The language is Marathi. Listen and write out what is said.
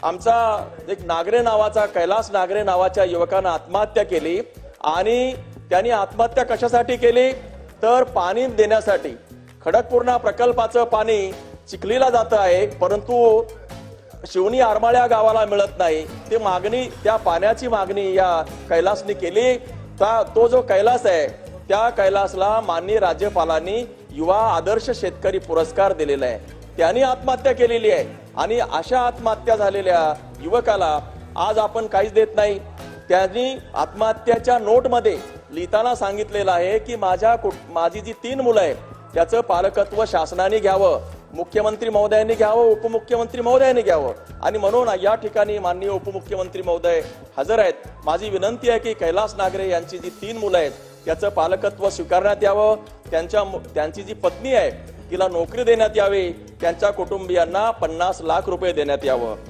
आमचा एक नागरे नावाचा कैलास नागरे नावाच्या युवकानं आत्महत्या केली आणि त्यांनी आत्महत्या कशासाठी केली तर पाणी देण्यासाठी। खडकपूर्णा प्रकल्पाचं पाणी चिखलीला जात आहे परंतु शिवणी आरमाळ्या गावाला मिळत नाही। ते मागणी त्या पाण्याची मागणी या कैलासने केली। तो जो कैलास आहे त्या कैलासला माननीय राज्यपालांनी युवा आदर्श शेतकरी पुरस्कार दिलेला आहे। त्यांनी आत्महत्या केलेली आहे आणि अशा आत्महत्या झालेल्या युवकाला आज आपण काहीच देत नाही। त्यांनी आत्महत्याच्या नोटमध्ये लिहिताना सांगितलेलं आहे की माझी जी 3 मुलं आहेत त्याचं पालकत्व शासनाने घ्यावं, मुख्यमंत्री महोदयांनी घ्यावं, उपमुख्यमंत्री महोदयांनी घ्यावं। आणि म्हणून या ठिकाणी माननीय उपमुख्यमंत्री महोदय हजर आहेत। माझी विनंती आहे की कैलास नागरे यांची जी 3 मुलं आहेत त्याचं पालकत्व स्वीकारण्यात यावं। त्यांची जी पत्नी आहे तिला नोकरी देण्यात यावी। त्यांच्या कुटुंबियांना 50 लाख रुपये देण्यात यावं।